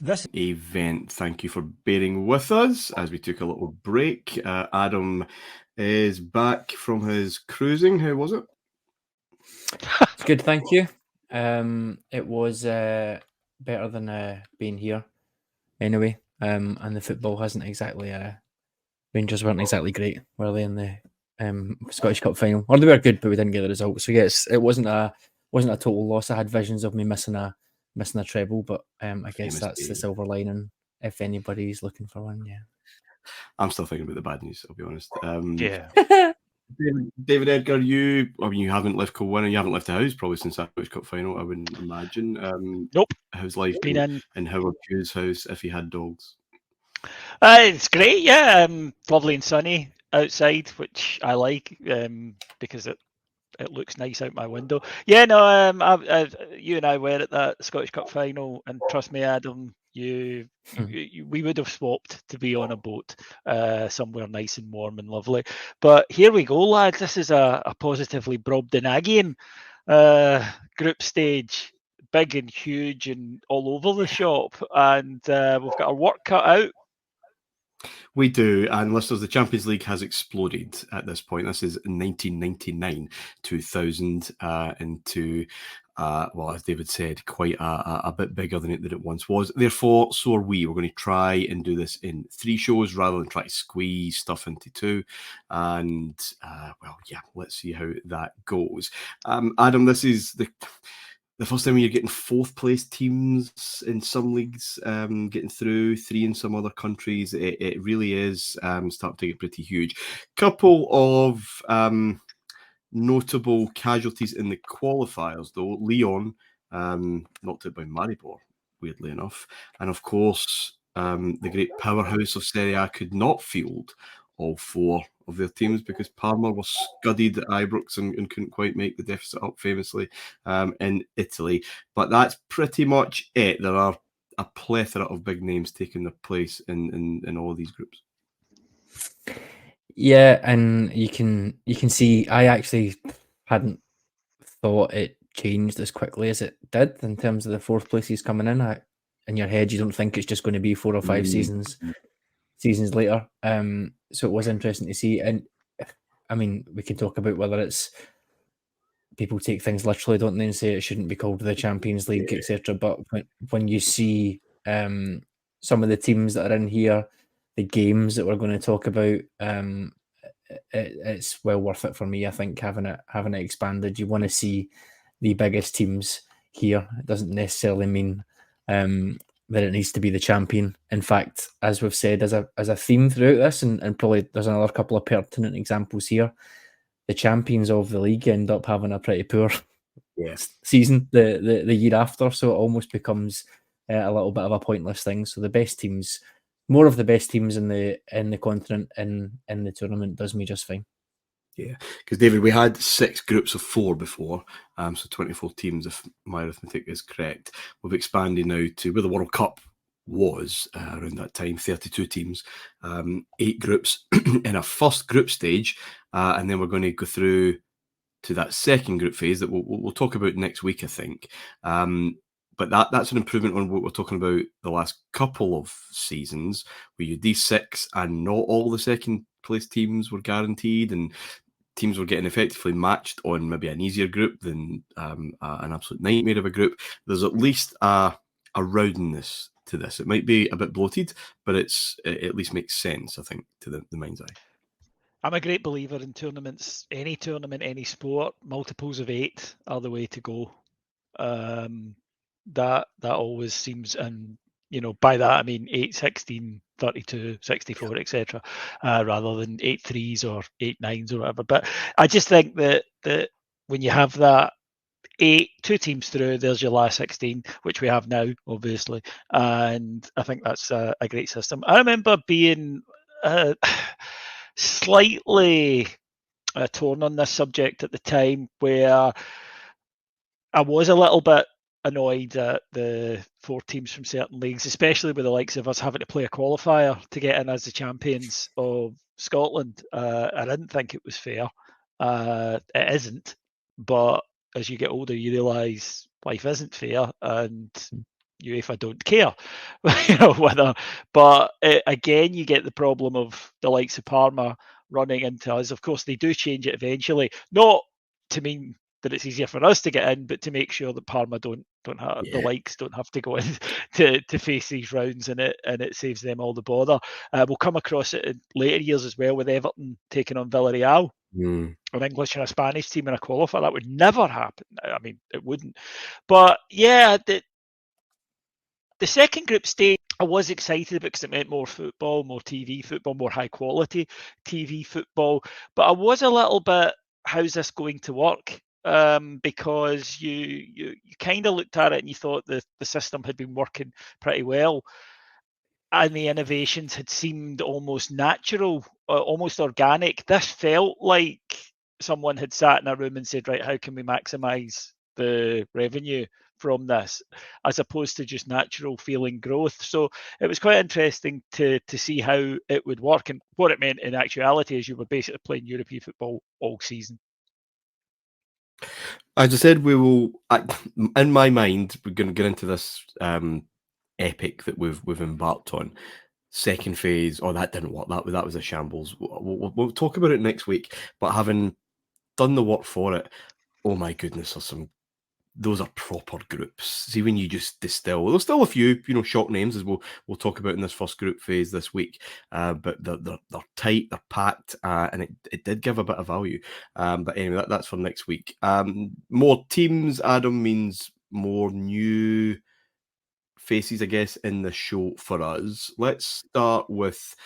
This event. Thank you for bearing with us as we took a little break. Adam is back from his cruising. How was it? It's good, thank you. It was better than being here anyway. And the football hasn't exactly Rangers weren't exactly great, were they, in the Scottish Cup final? Or they were good, but we didn't get the result. So yes, it wasn't a total loss. I had visions of me missing a treble, but I guess that's the silver lining if anybody's looking for one. Yeah, I'm still thinking about the bad news, I'll be honest. yeah. David Edgar, you haven't left Kilwinner, you haven't left the house probably since that Scottish Cup final, I wouldn't imagine. Nope. How's life been in Howard Hugh's house if he had dogs? It's great, yeah. Lovely and sunny outside, which I like because it looks nice out my window. Yeah, no, you and I were at that Scottish Cup final, and trust me, Adam, we would have swapped to be on a boat somewhere nice and warm and lovely. But here we go, lads. This is a positively Brobdingnagian group stage, big and huge and all over the shop, and we've got our work cut out. We do, and listeners, the Champions League has exploded at this point. This is 1999, 2000, into, well, as David said, quite a bit bigger than it once was. Therefore, so are we. We're going to try and do this in 3 shows rather than try to squeeze stuff into 2. And, well, yeah, let's see how that goes. Adam, this is the first time you're getting 4th place teams in some leagues getting through, 3 in some other countries. It really is starting to get pretty huge. Couple of notable casualties in the qualifiers, though. Lyon knocked out by Maribor, weirdly enough. And of course, the great powerhouse of Serie A could not field all 4 of their teams because Parma was scudded at Ibrox and couldn't quite make the deficit up famously in Italy. But that's pretty much it. There are a plethora of big names taking their place in all of these groups. Yeah, and you can see I actually hadn't thought it changed as quickly as it did in terms of the 4th places coming in. In your head, you don't think it's just going to be 4 or 5 seasons later. So it was interesting to see. And I mean, we can talk about whether it's people take things literally, don't they, and say it shouldn't be called the Champions League, etc. But when you see some of the teams that are in here, the games that we're going to talk about, it's well worth it for me. I think having it expanded, you want to see the biggest teams here. It doesn't necessarily mean that it needs to be the champion. In fact, as we've said, as a theme throughout this, and probably there's another couple of pertinent examples here, the champions of the league end up having a pretty poor season the year after, so it almost becomes a little bit of a pointless thing. So the best teams, more of the best teams in the continent in the tournament does me just fine. Yeah, because David, we had 6 groups of 4 before, so 24 teams if my arithmetic is correct. We've expanded now to where the World Cup was around that time, 32 teams, 8 groups in a first group stage, and then we're going to go through to that second group phase that we'll talk about next week, I think. But that's an improvement on what we're talking about the last couple of seasons, where you D6 and not all the second place teams were guaranteed, and teams were getting effectively matched on maybe an easier group than an absolute nightmare of a group. There's at least a roundness to this. It might be a bit bloated, but it at least makes sense, I think, to the mind's eye. I'm a great believer in tournaments. Any tournament, any sport, multiples of 8 are the way to go. That always seems, and by that I mean 8, 16, 32, 64, etc., rather than 8 threes or 8 nines or whatever. But I just think that when you have that 2 teams through, there's your last 16, which we have now, obviously, and I think that's a great system. I remember being slightly torn on this subject at the time, where I was a little bit annoyed at the 4 teams from certain leagues, especially with the likes of us having to play a qualifier to get in as the champions of Scotland. I didn't think it was fair. It isn't, but as you get older, you realise life isn't fair, and UEFA don't care, you know, whether. But again, you get the problem of the likes of Parma running into us. Of course, they do change it eventually, not to mean that it's easier for us to get in, but to make sure that Parma don't have the likes don't have to go in to face these rounds, and it saves them all the bother. We'll come across it in later years as well with Everton taking on Villarreal. An English and a Spanish team in a qualifier. That would never happen. I mean, it wouldn't. But yeah, the second group stage, I was excited about because it meant more football, more TV football, more high quality TV football. But I was a little bit, how's this going to work? Because you kind of looked at it and you thought the system had been working pretty well. And the innovations had seemed almost natural, almost organic. This felt like someone had sat in a room and said, right, how can we maximise the revenue from this, as opposed to just natural feeling growth. So it was quite interesting to see how it would work, and what it meant in actuality is you were basically playing European football all season. As I said, we will, in my mind, we're going to get into this epic that we've embarked on. Second phase, that didn't work. That was a shambles. We'll talk about it next week. But having done the work for it, oh my goodness, those are proper groups. See, when you just distill, there's still a few, shock names, as we'll talk about in this first group phase this week. But they're tight, they're packed, and it did give a bit of value. But anyway, that's for next week. More teams, Adam, means more new faces, I guess, in the show for us. Let's start with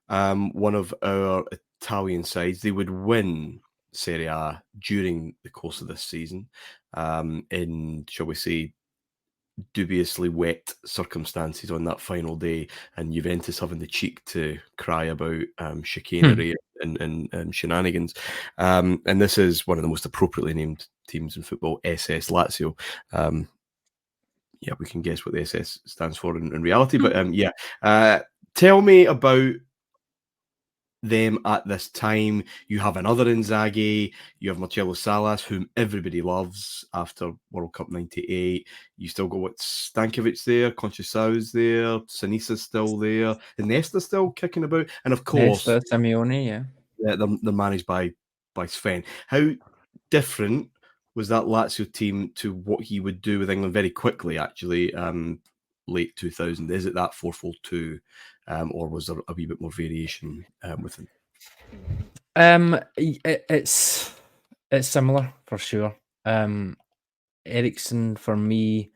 one of our Italian sides. They would win Serie A during the course of this season in, shall we say, dubiously wet circumstances on that final day, and Juventus having the cheek to cry about chicanery and shenanigans. And this is one of the most appropriately named teams in football, SS Lazio. Yeah, we can guess what the SS stands for in reality, but tell me about them at this time. You have another Inzaghi, you have Marcelo Salas, whom everybody loves after World Cup 98. You still got Stankovic there, Conceição's there, Sinisa's still there, Iniesta's still kicking about, and of course Simeone, yeah, they're managed by Sven. How different was that Lazio team to what he would do with England very quickly, actually, late 2000? Is it that 4-4-2, or was there a wee bit more variation with him? It's similar for sure. Eriksen for me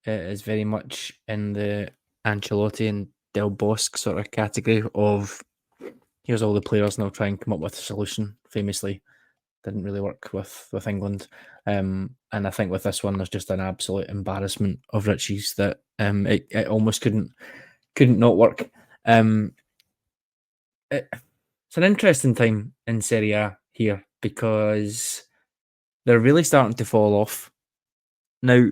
is very much in the Ancelotti and Del Bosque sort of category of here's all the players now try and come up with a solution. Famously didn't really work with England, and I think with this one there's just an absolute embarrassment of Richie's that it almost couldn't not work. It's an interesting time in Serie A here because they're really starting to fall off. Now,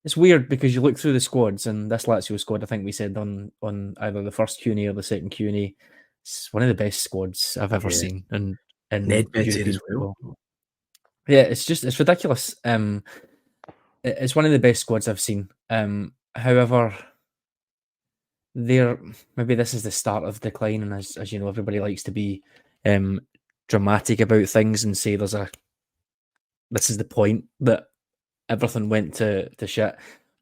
it's weird because you look through the squads, and this Lazio squad, I think we said on either the first Q&A or the second Q&A, it's one of the best squads I've ever seen. And Nedvěd as well. Yeah, it's ridiculous. It's one of the best squads I've seen. However, maybe this is the start of decline, and as you know, everybody likes to be dramatic about things and say this is the point that everything went to shit.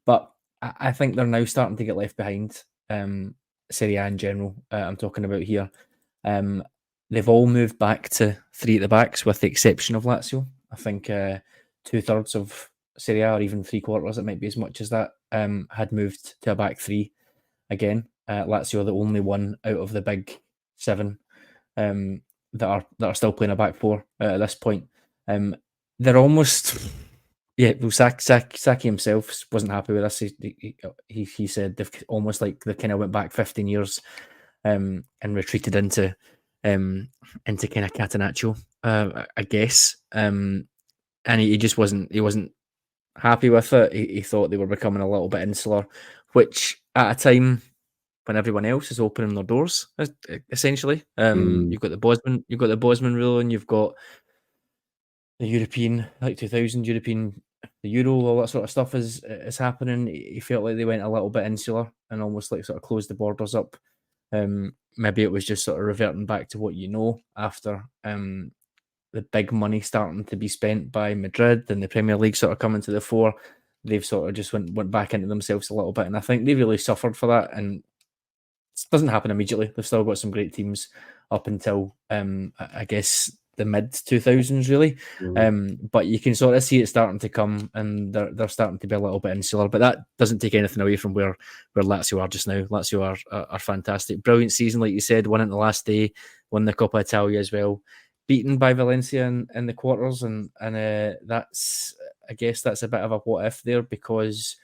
But I think they're now starting to get left behind. Serie A in general, I'm talking about here. They've all moved back to three at the backs, with the exception of Lazio. I think 2/3 of Serie A, or even 3/4, it might be as much as that, had moved to a back three again. Lazio are the only one out of the big seven that are still playing a back four at this point. They're almost, well, Saki himself wasn't happy with this. He said they've almost like they kind of went back 15 years and retreated into kind of Catenaccio, I guess. And he just wasn't happy with it. He thought they were becoming a little bit insular, which at a time when everyone else is opening their doors, essentially. You've got the Bosman rule, and you've got the European, like 2000 European the Euro, all that sort of stuff is happening, he felt like they went a little bit insular and almost like sort of closed the borders up. Maybe it was just sort of reverting back to what you know after the big money starting to be spent by Madrid and the Premier League sort of coming to the fore. They've sort of just went back into themselves a little bit, and I think they really suffered for that. And it doesn't happen immediately. They've still got some great teams up until I guess the mid 2000s, really. But you can sort of see it starting to come, and they're starting to be a little bit insular. But that doesn't take anything away from where Lazio are just now. Lazio are fantastic, brilliant season, like you said. Won it the last day, won the Coppa Italia as well. Beaten by Valencia in the quarters, and that's, I guess that's a bit of a what if there, because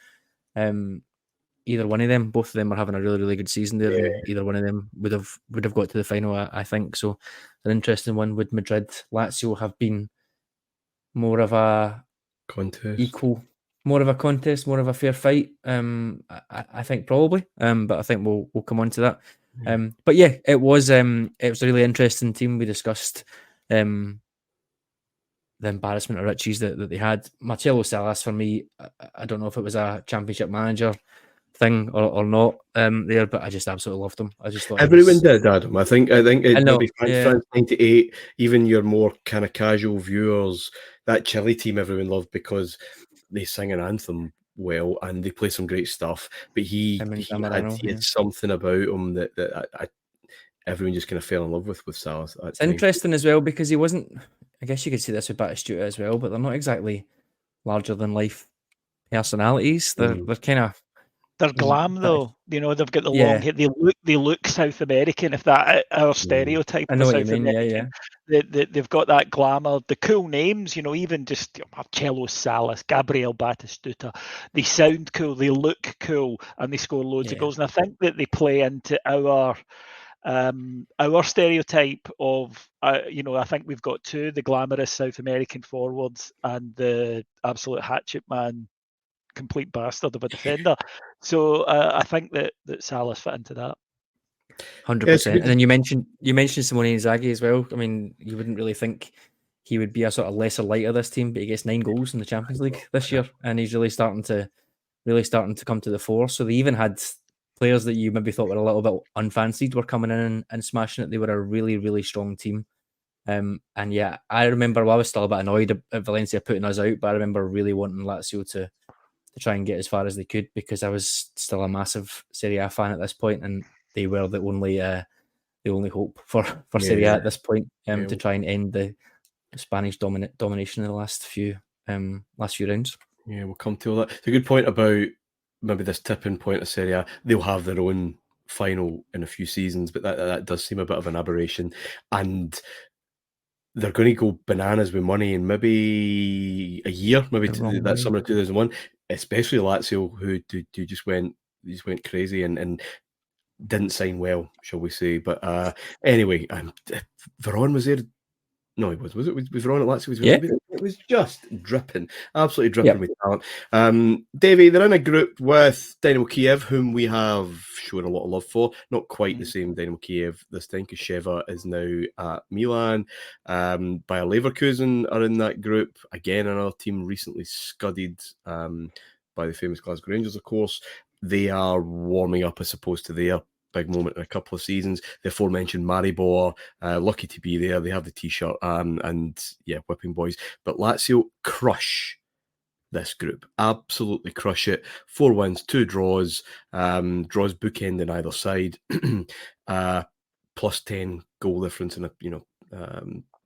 either one of them, both of them are having a really, really good season there, and either one of them would have got to the final, I think. So an interesting one. Would Madrid, Lazio have been more of a contest, equal, more of a contest, more of a fair fight? I think probably, but I think we'll come on to that. But yeah, it was a really interesting team. We discussed the embarrassment of riches that they had. Marcelo Salas, for me, I don't know if it was a championship manager thing or not there, but I just absolutely loved him. I just thought everyone did, Adam. I think it maybe France 98, even your more kind of casual viewers, that Chile team everyone loved because they sing an anthem well and they play some great stuff. But he had something about him that everyone just kind of fell in love with Salas. It's interesting as well because he wasn't, I guess you could say this with Batistuta as well, but they're not exactly larger than life personalities. They're kind of, they're glam though. You know, they've got the long hair. They look South American, if that our stereotype of South American. They've got that glamour, the cool names, you know, even just Marcelo Salas, Gabriel Batistuta. They sound cool, they look cool, and they score loads of goals. And I think that they play into our stereotype of, you know, I think we've got two, the glamorous South American forwards and the absolute hatchet man, complete bastard of a defender. So I think that Salas fit into that. 100%. And then you mentioned Simone Inzaghi as well. I mean, you wouldn't really think he would be a sort of lesser light of this team, but he gets 9 goals in the Champions League this year, and he's really starting to come to the fore. So they even had players that you maybe thought were a little bit unfancied were coming in and smashing it. They were a really, really strong team. And yeah, I remember, I was still a bit annoyed at Valencia putting us out, but I remember really wanting Lazio to try and get as far as they could, because I was still a massive Serie A fan at this point, and they were the only hope for Serie A at this point, to try and end the Spanish domination in the last few rounds. Yeah, we'll come to all that. It's a good point about maybe this tipping point of Serie A. They'll have their own final in a few seasons, but that does seem a bit of an aberration, and they're going to go bananas with money in maybe a year, maybe that summer of 2001. Especially Lazio, who just went crazy and didn't sign well, shall we say? But anyway, Verón was there. No, he was. Was Verón at Lazio? It was just dripping, absolutely dripping with talent. Davey, they're in a group with Dynamo Kiev, whom we have shown a lot of love for. Not quite the same Dynamo Kiev this time, because Sheva is now at Milan. Bayer Leverkusen are in that group. Again, another team recently scudded by the famous Glasgow Rangers, of course. They are warming up, as opposed to their big moment in a couple of seasons. The aforementioned Maribor, lucky to be there. They have the t-shirt and whipping boys. But Lazio crush this group, absolutely crush it. 4 wins, 2 draws, draws bookend on either side, plus 10 goal difference in a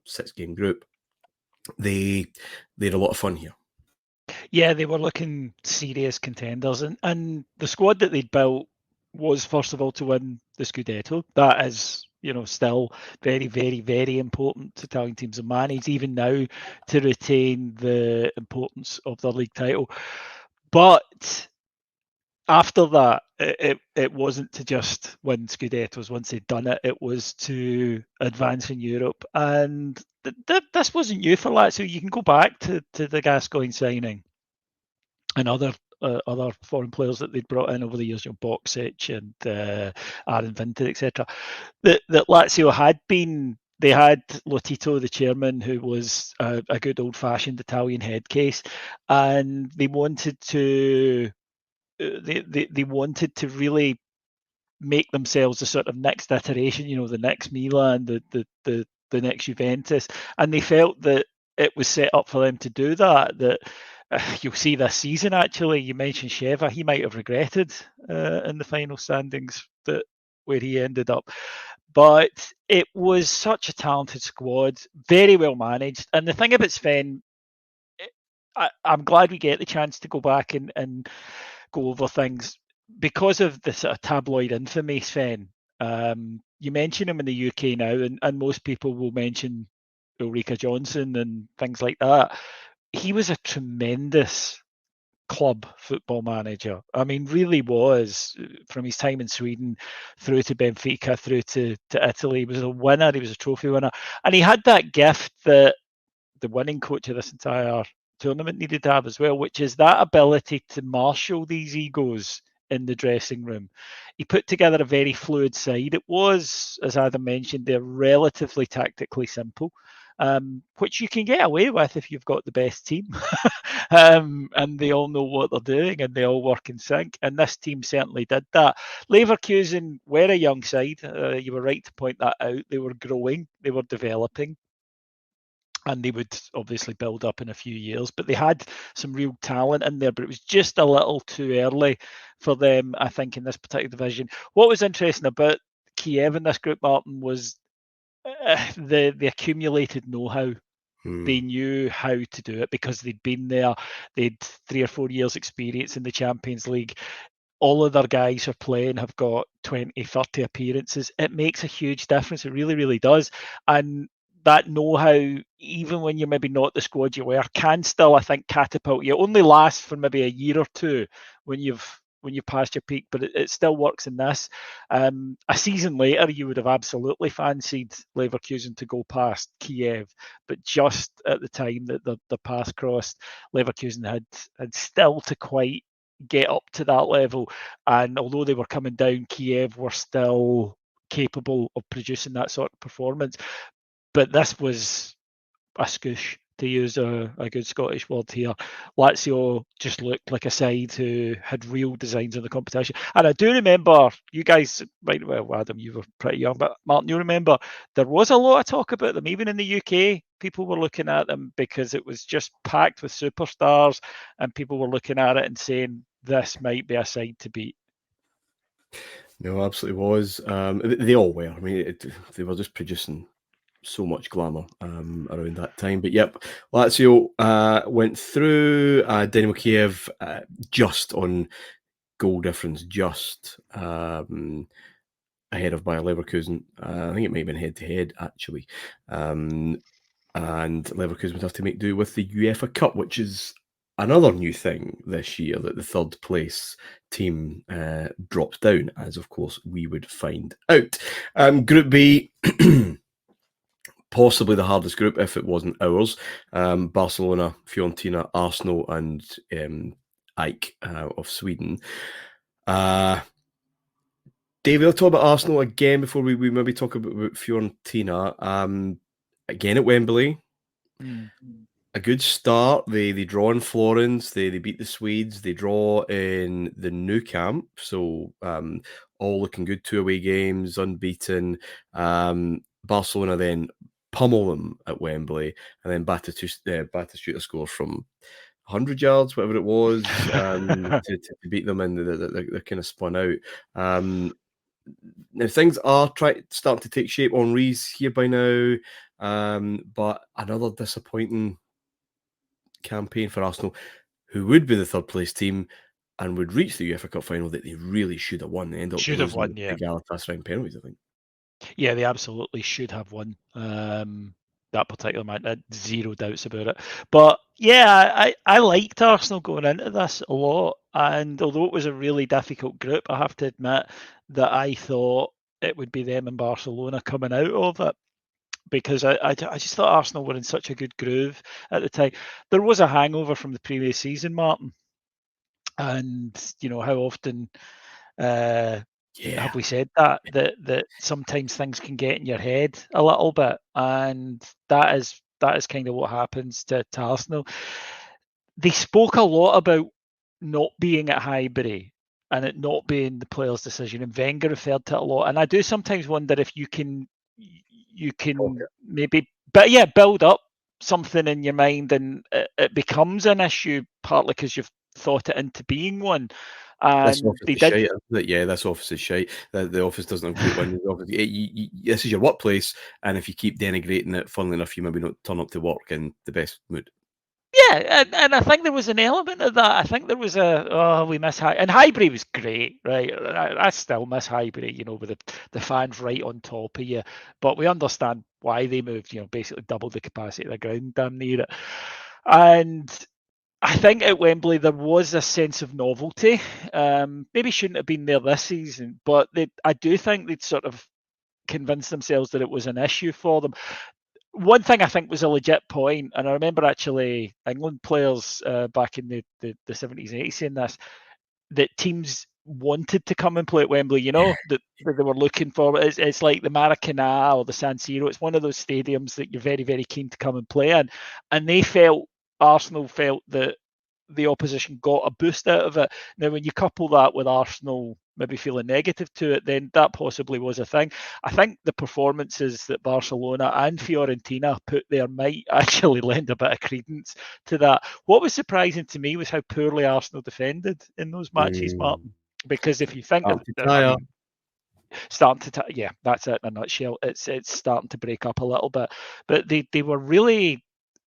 6-game group. They had a lot of fun here. Yeah, they were looking serious contenders, and the squad that they'd built was, first of all, to win the Scudetto. That is, still very, very, very important to Italian teams and manage, even now, to retain the importance of their league title. But after that, it wasn't to just win Scudettos once they'd done it. It was to advance in Europe. And this wasn't new for Lazio. You can go back to the Gascoigne signing and other foreign players that they'd brought in over the years, Boksic and Aaron Vinter, etc. That Lazio had been they had Lotito, the chairman, who was a good old-fashioned Italian head case, and they wanted to really make themselves the sort of next iteration, the next Milan, the next Juventus, and they felt that it was set up for them to do that. That you'll see this season. Actually, you mentioned Sheva; he might have regretted in the final standings that where he ended up. But it was such a talented squad, very well managed. And the thing about Sven, I'm glad we get the chance to go back and go over things because of the sort of tabloid infamy, Sven. You mention him in the UK now, and most people will mention Ulrika Johnson and things like that. He was a tremendous club football manager. I mean, really was, from his time in Sweden through to Benfica, through to Italy. He was a winner, he was a trophy winner. And he had that gift that the winning coach of this entire tournament needed to have as well, which is that ability to marshal these egos in the dressing room. He put together a very fluid side. It was, as Adam mentioned, they're relatively tactically simple. Which you can get away with if you've got the best team. And they all know what they're doing and they all work in sync. And this team certainly did that. Leverkusen were a young side. You were right to point that out. They were growing, they were developing. And they would obviously build up in a few years. But they had some real talent in there, but it was just a little too early for them, I think, in this particular division. What was interesting about Kiev in this group, Martin, was the accumulated know-how. They knew how to do it because they'd been there. They'd 3 or 4 years experience in the Champions League. All of their guys are playing, have got 20, 30 appearances. It makes a huge difference. It really, really does. And that know-how, even when you're maybe not the squad you were, can still, I think, catapult you. It only lasts for maybe a year or two when you've passed your peak, but it still works in this. A season later, you would have absolutely fancied Leverkusen to go past Kiev, but just at the time that the path crossed, Leverkusen had still to quite get up to that level. And although they were coming down, Kiev were still capable of producing that sort of performance. But this was a scoosh, to use a good Scottish word here. Lazio just looked like a side who had real designs on the competition. And I do remember, you guys, well, Adam, you were pretty young, but Martin, you remember there was a lot of talk about them. Even in the UK, people were looking at them because it was just packed with superstars, and people were looking at it and saying, this might be a side to beat. No, absolutely was. They all were. I mean, they were just producing so much glamour around that time. But yep, Lazio went through. Dynamo Kiev just on goal difference, just ahead of Bayer Leverkusen. I think it may have been head-to-head, actually. And Leverkusen would have to make do with the UEFA Cup, which is another new thing this year, that the third place team drops down, as of course we would find out. Group B, possibly the hardest group if it wasn't ours. Barcelona, Fiorentina, Arsenal, and AIK of Sweden. David, I'll talk about Arsenal again before we maybe talk about Fiorentina. Again at Wembley. A good start. They draw in Florence. They beat the Swedes. They draw in the Nou Camp. So all looking good. 2 away games, unbeaten. Barcelona then pummel them at Wembley, and then Batistuta scores from 100 yards, whatever it was, to beat them, and they're kind of spun out. Now things are starting to take shape. Henry's here by now, but another disappointing campaign for Arsenal, who would be the third place team and would reach the UEFA Cup final that they really should have won. They end up losing the Galatasaray penalties, I think. Yeah, they absolutely should have won that particular match. Zero doubts about it. But yeah, I liked Arsenal going into this a lot. And although it was a really difficult group, I have to admit that I thought it would be them and Barcelona coming out of it, because I just thought Arsenal were in such a good groove at the time. There was a hangover from the previous season, Martin. And, how often have we said that sometimes things can get in your head a little bit, and that is kind of what happens to Arsenal. They spoke a lot about not being at Highbury and it not being the players' decision, and Wenger referred to it a lot. And I do sometimes wonder if you can maybe, but build up something in your mind, and it becomes an issue partly because you've thought it into being one. This And office is shite, isn't it? Yeah, this office is shite. The office doesn't have great windows. This is your workplace, and if you keep denigrating it, funnily enough, you maybe not turn up to work in the best mood. Yeah, and I think there was an element of that. I think there was we miss and Highbury was great, right? I still miss Highbury, with the fans right on top of you. But we understand why they moved, basically doubled the capacity of the ground damn near it. And I think at Wembley there was a sense of novelty. Maybe shouldn't have been there this season, but I do think they'd sort of convinced themselves that it was an issue for them. One thing I think was a legit point, and I remember actually England players back in the 70s and 80s saying this, that teams wanted to come and play at Wembley, that they were looking for. It's like the Maracanã or the San Siro. It's one of those stadiums that you're very, very keen to come and play in. And Arsenal felt that the opposition got a boost out of it. Now, when you couple that with Arsenal maybe feeling negative to it, then that possibly was a thing. I think the performances that Barcelona and Fiorentina put there might actually lend a bit of credence to that. What was surprising to me was how poorly Arsenal defended in those matches, Martin. Because if you think of that's it in a nutshell. It's starting to break up a little bit, but they were really,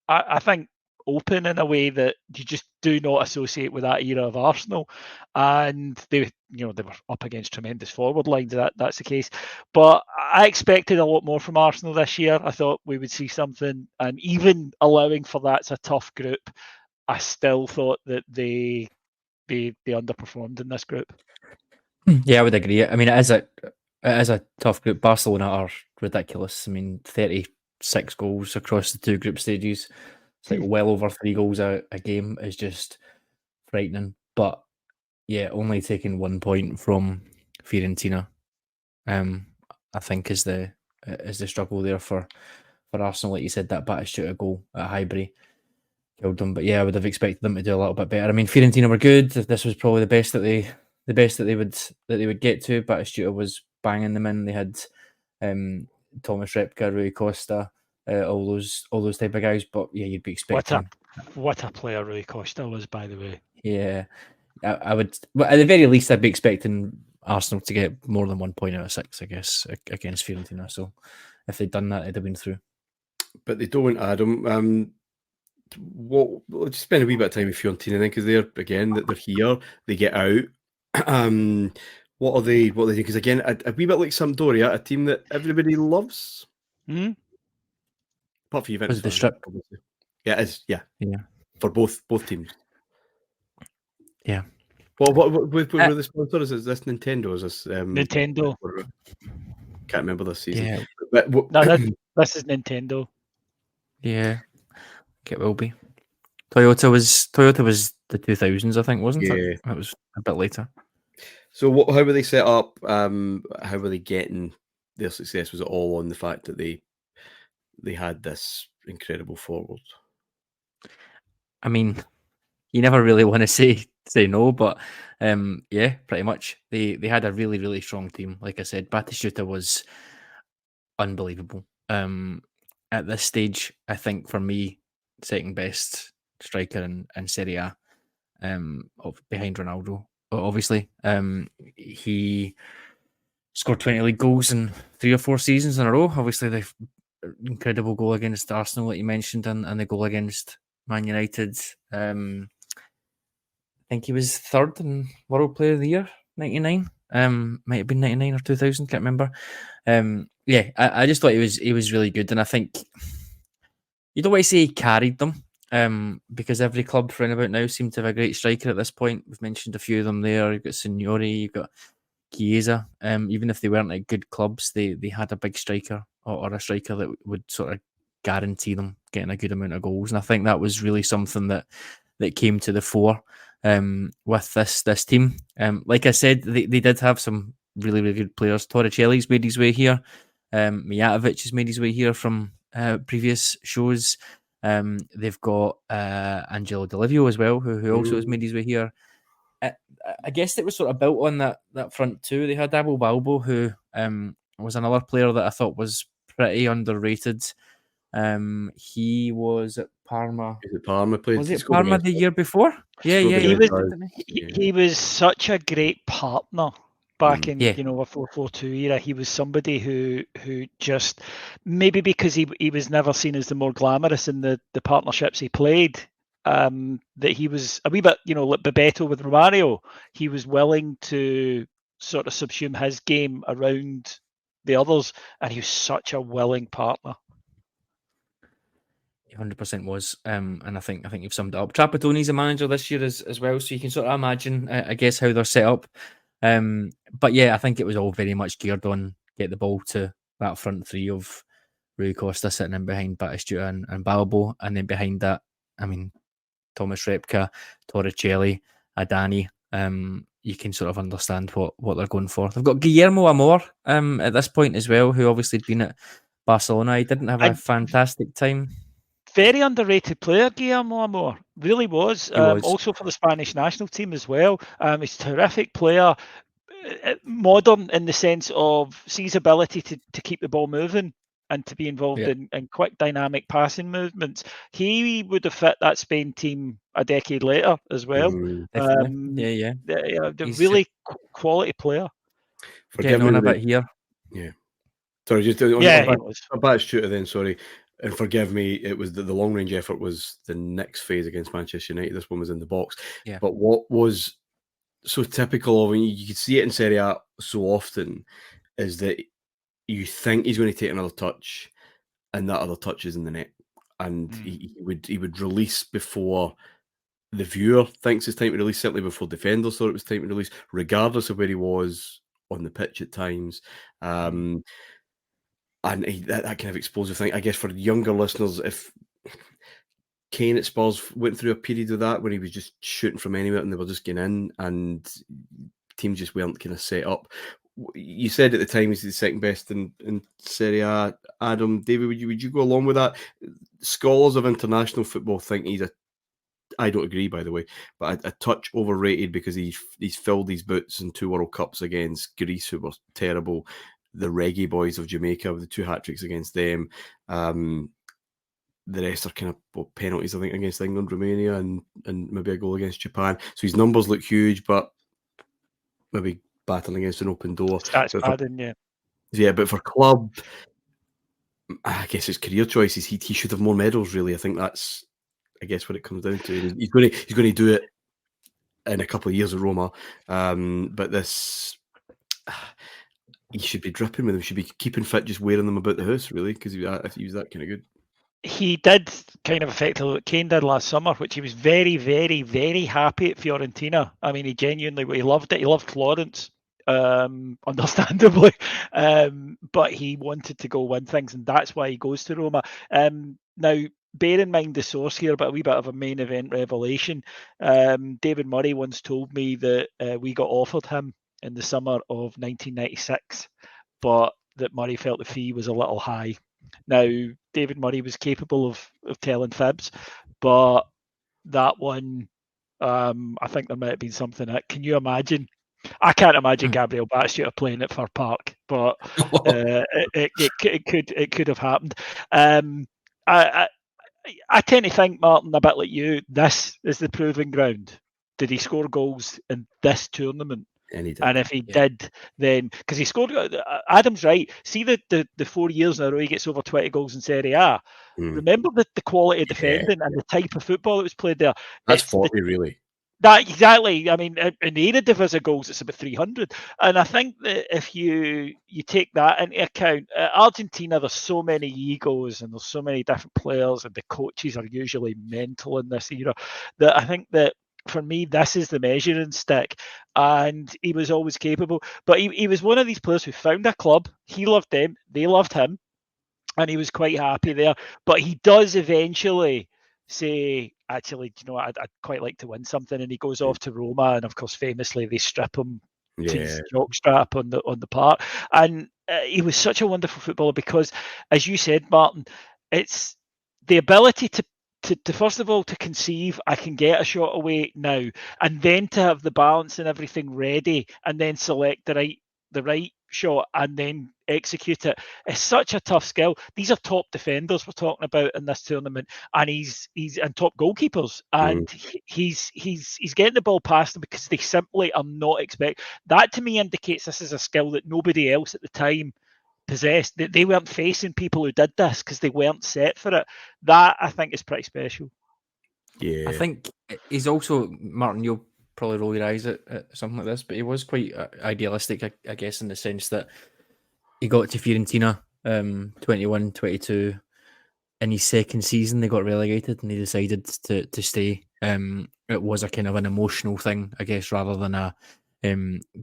I think, open in a way that you just do not associate with that era of Arsenal. And they were up against tremendous forward lines. That's the case. But I expected a lot more from Arsenal this year. I thought we would see something, and even allowing for that's a tough group, I still thought that they underperformed in this group. Yeah, I would agree. I mean, it is a tough group. Barcelona are ridiculous. I mean, 36 goals across the two group stages. It's like well over 3 goals a game is just frightening. But yeah, only taking 1 point from Fiorentina, I think is the struggle there for Arsenal. Like you said, that Batistuta goal at Highbury killed them. But yeah, I would have expected them to do a little bit better. I mean, Fiorentina were good. This was probably the best that they would get to. Batistuta was banging them in. They had Thomas Repka, Rui Costa. All those type of guys, but yeah, you'd be expecting. What a player Rui Costa was, by the way. Yeah, I would. But at the very least, I'd be expecting Arsenal to get more than 1 point out of 6, I guess, against Fiorentina. So if they'd done that, they'd have been through. But they don't, Adam. We'll just spend a wee bit of time with Fiorentina then, because they're here. They get out. What are they? Because again, a wee bit like Sampdoria, a team that everybody loves. Hmm. Apart from Juventus, the strip. Obviously. Yeah, it is. Yeah. For both teams. Yeah. Well, what were the sponsors? Is this Nintendo? Is this Nintendo? Can't remember this season. Yeah. But, this is Nintendo. Yeah, it will be. Toyota was the 2000s, I think, wasn't it? It was a bit later. So how were they set up? How were they getting their success? Was it all on the fact that they had this incredible forward? I mean, you never really want to say no, but yeah, pretty much. They had a really, really strong team. Like I said, Batistuta was unbelievable. At this stage, I think for me, second best striker in Serie A, behind Ronaldo. Obviously, he scored 20 league goals in 3 or 4 seasons in a row. Obviously, the incredible goal against Arsenal that you mentioned, and the goal against Man United. I think he was 3rd in World Player of the Year, 99. Might have been 99 or 2000, can't remember. Yeah, I just thought he was really good, and I think you don't want to say he carried them, because every club round about now seem to have a great striker at this point. We've mentioned a few of them there. You've got Signori, you've got Chiesa. Even if they weren't at good clubs, they had a big striker or a striker that would sort of guarantee them getting a good amount of goals, and I think that was really something that came to the fore with this team. Like I said, they did have some really, really good players. Torricelli's made his way here. Mijatovic has made his way here from previous shows. They've got Angelo Delivio as well, who also has made his way here. I guess it was sort of built on that front too. They had Abel Balbo, who was another player that I thought was pretty underrated. He was at Parma. Is it Parma? Was it Parma the year before? Yeah. He was such a great partner back in a 4-4-2 era. He was somebody who just, maybe because he was never seen as the more glamorous in the partnerships he played, that he was a wee bit, like Bebeto with Romario. He was willing to sort of subsume his game around the others, and he was such a willing partner. 100% was, and I think you've summed it up. Trapattoni's a manager this year as well, so you can sort of imagine, I guess, how they're set up. But yeah, I think it was all very much geared on get the ball to that front three of Rui Costa sitting in behind Batistuta and Balbo, and then behind that, I mean, Thomas Repka, Torricelli, Adani. You can sort of understand what they're going for. They've got Guillermo Amor at this point as well, who obviously had been at Barcelona. He didn't have a fantastic time. Very underrated player, Guillermo Amor. Really was. Also for the Spanish national team as well. He's a terrific player. Modern in the sense of his ability to keep the ball moving and to be involved in quick dynamic passing movements. He would have fit that Spain team a decade later as well. Really quality player. Getting on a bit here. Yeah. Sorry, just a Batistuta then, sorry. And forgive me, it was the long range effort was the next phase against Manchester United. This one was in the box. Yeah. But what was so typical of, and you could see it in Serie A so often, is that you think he's going to take another touch, and that other touch is in the net, and he would release before the viewer thinks it's time to release. Certainly before defenders thought it was time to release, regardless of where he was on the pitch at times. And that kind of explosive thing, I guess, for younger listeners, if Kane at Spurs went through a period of that where he was just shooting from anywhere and they were just getting in and teams just weren't kind of set up. You said at the time he's the second best in Serie A. Adam, David, would you go along with that? Scholars of international football think he's I don't agree, by the way, but a touch overrated because he's filled his boots in 2 World Cups against Greece, who were terrible. The Reggae Boys of Jamaica with the 2 hat-tricks against them. The rest are kind of penalties, I think, against England, Romania, and maybe a goal against Japan. So his numbers look huge, but maybe battling against an open door. That's padding, yeah. Yeah, but for club, I guess his career choices, he should have more medals, really. I think that's, I guess, what it comes down to. He's going to do it in a couple of years at Roma. But this... he should be dripping with them. Should be keeping fit, just wearing them about the house, really, because he was that kind of good. He did kind of effectively what Kane did last summer, which he was very, very, very happy at Fiorentina. I mean, he genuinely, he loved it. He loved Florence, understandably, but he wanted to go win things, and that's why he goes to Roma. Now, bear in mind the source here, but a wee bit of a main event revelation. David Murray once told me that we got offered him in the summer of 1996, but that Murray felt the fee was a little high. Now, David Murray was capable of telling fibs, but that one, I think there might have been something in it. Can you imagine? I can't imagine Gabriel Batistuta playing at Fir Park, but it could have happened. I tend to think, Martin, a bit like you, this is the proving ground. Did he score goals in this tournament? And if he did, then because he scored, Adam's right. See the 4 years in a row he gets over 20 goals in Serie A. Remember the quality of defending and the type of football that was played there. That's 40, really. That exactly. I mean, in the Eredivisie goals, it's about 300. And I think that if you take that into account, Argentina, there's so many egos and there's so many different players, and the coaches are usually mental in this era, that I think that for me, this is the measuring stick, and he was always capable. But he was one of these players who found a club. He loved them. They loved him, and he was quite happy there. But he does eventually say, actually, you know, I'd quite like to win something, and he goes off to Roma, and of course, famously, they strip him to his jockstrap on the park. And he was such a wonderful footballer because, as you said, Martin, it's the ability to first of all to conceive, I can get a shot away now, and then to have the balance and everything ready, and then select the right shot and then execute it. It's such a tough skill. These are top defenders we're talking about in this tournament, and he's and top goalkeepers, and he's getting the ball past them because they simply are not expect. That to me indicates this is a skill that nobody else at the time possessed. They weren't facing people who did this because they weren't set for it. That I think is pretty special. I think he's also, Martin, you'll probably roll your eyes at something like this, but he was quite idealistic, I guess, in the sense that he got to Fiorentina 21-22 in his second season. They got relegated and he decided to stay. It was a kind of an emotional thing, I guess, rather than a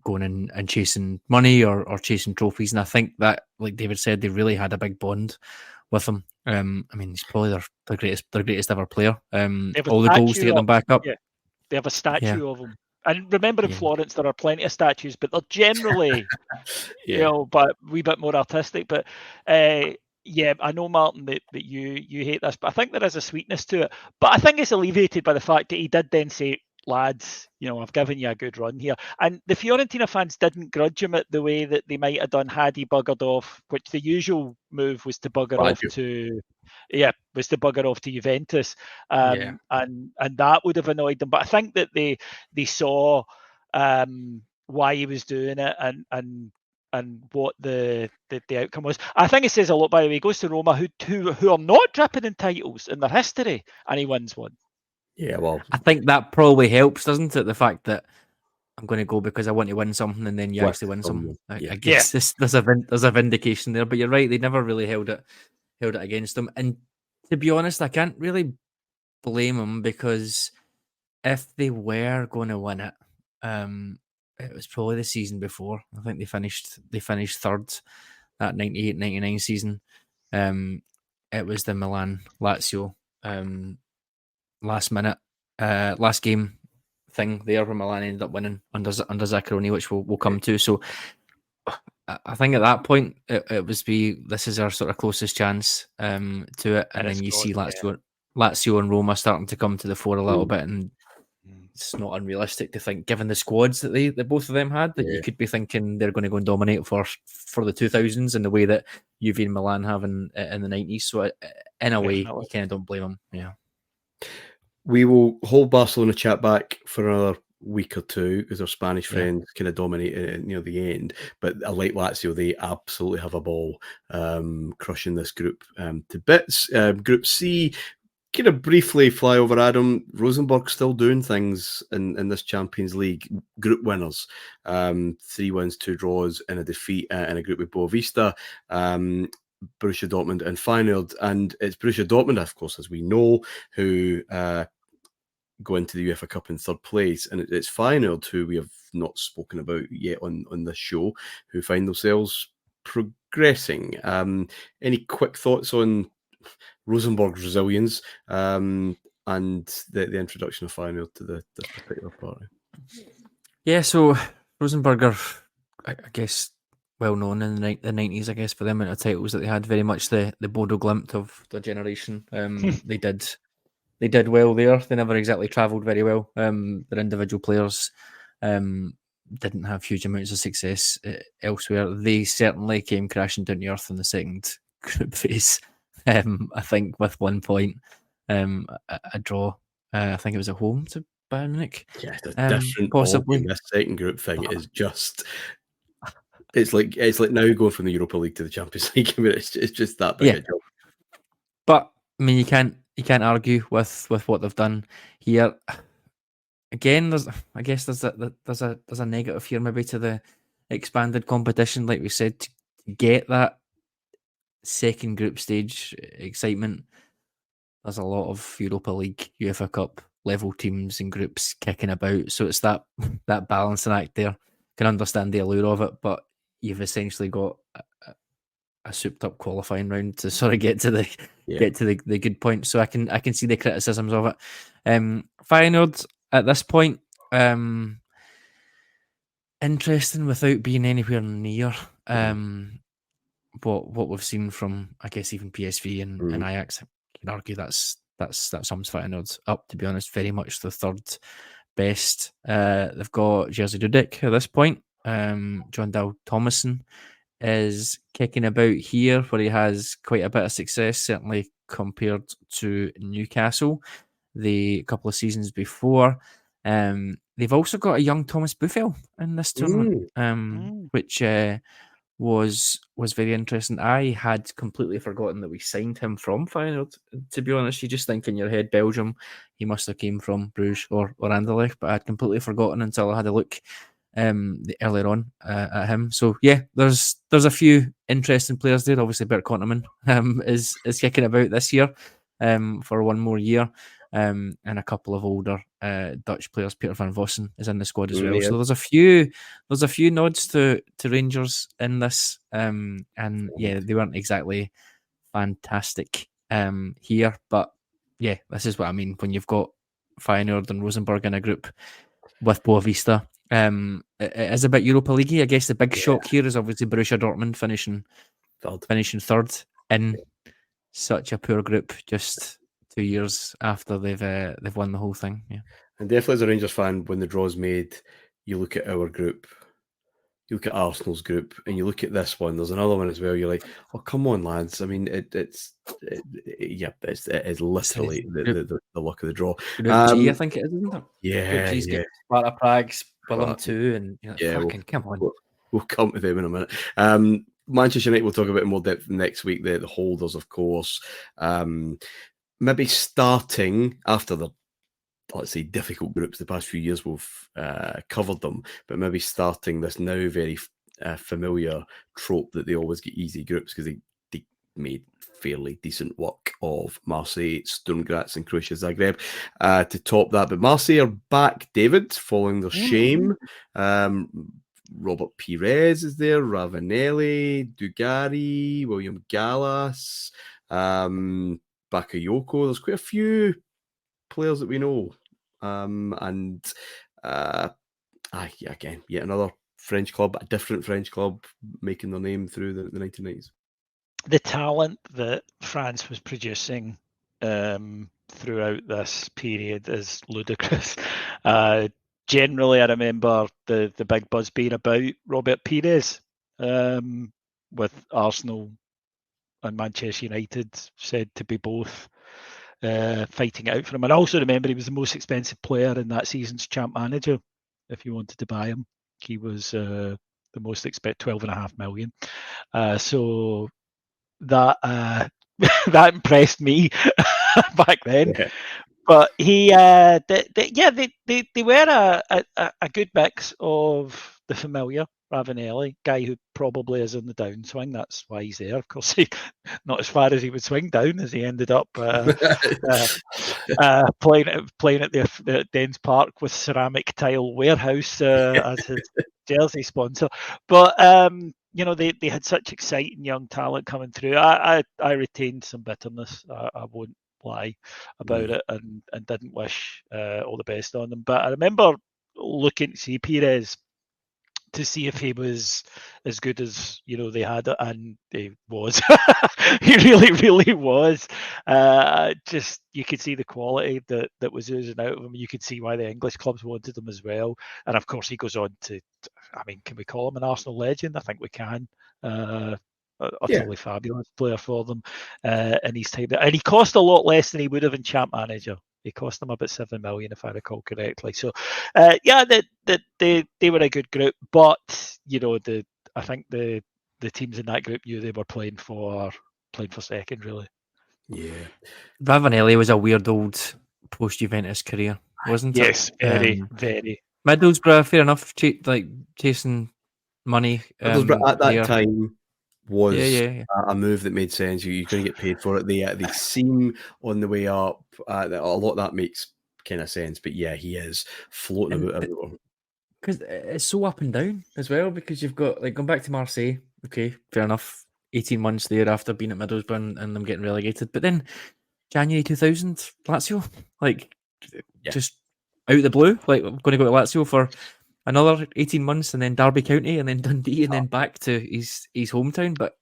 going in and chasing money or chasing trophies. And I think that, like David said, they really had a big bond with him. I mean, he's probably their greatest ever player. All the goals to get them back up. Yeah. They have a statue of him. And remember in Florence, there are plenty of statues, but they're generally, but a wee bit more artistic. But I know, Martin, that you hate this, but I think there is a sweetness to it. But I think it's alleviated by the fact that he did then say, lads, I've given you a good run here. And the Fiorentina fans didn't grudge him it the way that they might have done had he buggered off, which the usual move was to bugger off to Juventus. And that would have annoyed them. But I think that they saw why he was doing it and what the outcome was. I think it says a lot, by the way. He goes to Roma, who are not dripping in titles in their history, and he wins one. Yeah, well, I think that probably helps, doesn't it? The fact that I'm going to go because I want to win something, and then you actually win something. I guess there's a vindication there. But you're right; they never really held it against them. And to be honest, I can't really blame them, because if they were going to win it, it was probably the season before. I think they finished third that 98-99 season. It was the Milan Lazio last game thing there where Milan ended up winning under Zaccheroni, which we'll come to. So I think at that point it was this is our sort of closest chance to it, and then you see Lazio and Roma starting to come to the fore a little bit, and it's not unrealistic to think, given the squads that both of them had, that you could be thinking they're going to go and dominate for the 2000s in the way that Juve and Milan have in the 90s. So in a way, you kind of don't blame them. Yeah. We will hold Barcelona chat back for another week or two because our Spanish friends kind of dominated near the end. But like Lazio, they absolutely have a ball, crushing this group to bits. Group C, kind of briefly fly over Adam. Rosenborg still doing things in this Champions League. Group winners, 3 wins, 2 draws, and a defeat in a group with Boavista. Borussia Dortmund and Feyenoord, and it's Borussia Dortmund, of course, as we know, who go into the UEFA Cup in 3rd place, and it's Feyenoord, who we have not spoken about yet on this show, who find themselves progressing. Any quick thoughts on Rosenborg's resilience and the introduction of Feyenoord to this particular party? Yeah, so Rosenborg are, I guess, well known in the 90s, I guess, for the amount of titles that they had. Very much the Bodo Glimt of their generation. They did well there. They never exactly travelled very well. Their individual players didn't have huge amounts of success elsewhere. They certainly came crashing down to earth in the second group phase. I think with 1 point, a draw. I think it was at home to Bayern Munich. Yeah, it's a different possibly. This second group thing is just. It's like now going from the Europa League to the Champions League. I mean, it's just that big a job. But I mean, you can't argue with what they've done here. Again, there's a negative here maybe to the expanded competition, like we said, to get that second group stage excitement. There's a lot of Europa League, UEFA Cup level teams and groups kicking about, so it's that balancing act there. Can understand the allure of it, but you've essentially got a souped up qualifying round to sort of get to the good point. So I can see the criticisms of it. Feyenoord at this point, interesting without being anywhere near what we've seen from, I guess, even PSV and Ajax. You can argue that sums Feyenoord up, to be honest. Very much the third best. They've got Jerzy Dudek at this point. John Dal Thomason is kicking about here, where he has quite a bit of success, certainly compared to Newcastle the couple of seasons before. They've also got a young Thomas Buffel in this tournament, which was very interesting. I had completely forgotten that we signed him from Feyenoord. To be honest, you just think in your head, Belgium, he must have came from Bruges or Anderlecht, but I'd completely forgotten until I had a look earlier on at him. So yeah, there's a few interesting players there. Obviously, Bert Konteman is kicking about this year for one more year. And a couple of older Dutch players. Peter van Vossen is in the squad as well. Yeah. So there's a few nods to Rangers in this, and yeah, they weren't exactly fantastic here, but yeah, this is what I mean when you've got Feyenoord and Rosenborg in a group with Boavista. It is a bit Europa League. I guess the big shock here is obviously Borussia Dortmund finishing third in such a poor group just 2 years after they've won the whole thing. Yeah, and definitely as a Rangers fan, when the draw's made, you look at our group, you look at Arsenal's group, and you look at this one. There's another one as well. You're like, oh, come on, lads. I mean, it is literally the luck of the draw. Group G, I think it is, isn't it? Yeah, Group G's got Sparta Prague, Willem 2, and fucking come on. We'll come to them in a minute. Manchester United, we'll talk about in more depth next week. The holders, of course. Maybe starting after the, let's say, difficult groups. The past few years we've covered them, but maybe starting this now very familiar trope that they always get easy groups because they made fairly decent work of Marseille, Sturm Graz and Croatia Zagreb to top that. But Marseille are back, David, following their shame. Robert Perez is there, Ravanelli, Dugarry, William Gallas, Bakayoko. There's quite a few players that we know. Again, yet another French club, a different French club, making their name through the 1990s. The talent that France was producing throughout this period is ludicrous. Generally, I remember the big buzz being about Robert Perez, with Arsenal and Manchester United said to be both fighting it out for him. And I also remember he was the most expensive player in that season's champ manager. If you wanted to buy him, he was the most expensive, 12.5 million. So that that impressed me back then. Yeah. But he, they were a good mix of the familiar Ravanelli, guy who probably is in the downswing. That's why he's there. Of course, not as far as he would swing down, as he ended up playing at the Dens Park with Ceramic Tile Warehouse as his jersey sponsor. But they had such exciting young talent coming through. I retained some bitterness. I won't lie about it, and didn't wish all the best on them. But I remember looking to see Perez to see if he was as good as they had, and he was. He really was. Just you could see the quality that was oozing out of him. You could see why the English clubs wanted him as well. And of course, he goes on to, I mean, can we call him an Arsenal legend? I think we can. Utterly fabulous player for them in his time. And he cost a lot less than he would have in champ manager. He cost them about 7 million, if I recall correctly. So, they were a good group, but I think the teams in that group knew they were playing for second, really. Yeah, Ravanelli was a weird old post-Juventus career, wasn't it? Yes, very. Middlesbrough, fair enough, chasing money. Middlesbrough at that time was a move that made sense. You're going to get paid for it. They seem on the way up. A lot of that makes kind of sense. But yeah, he is floating about everywhere. Because it's so up and down as well. Because you've got going back to Marseille. Okay, fair enough. 18 months there after being at Middlesbrough and them getting relegated. But then January 2000, Lazio, just out of the blue, I'm going to go to Lazio for another 18 months, and then Derby County, and then Dundee, and then back to his hometown. But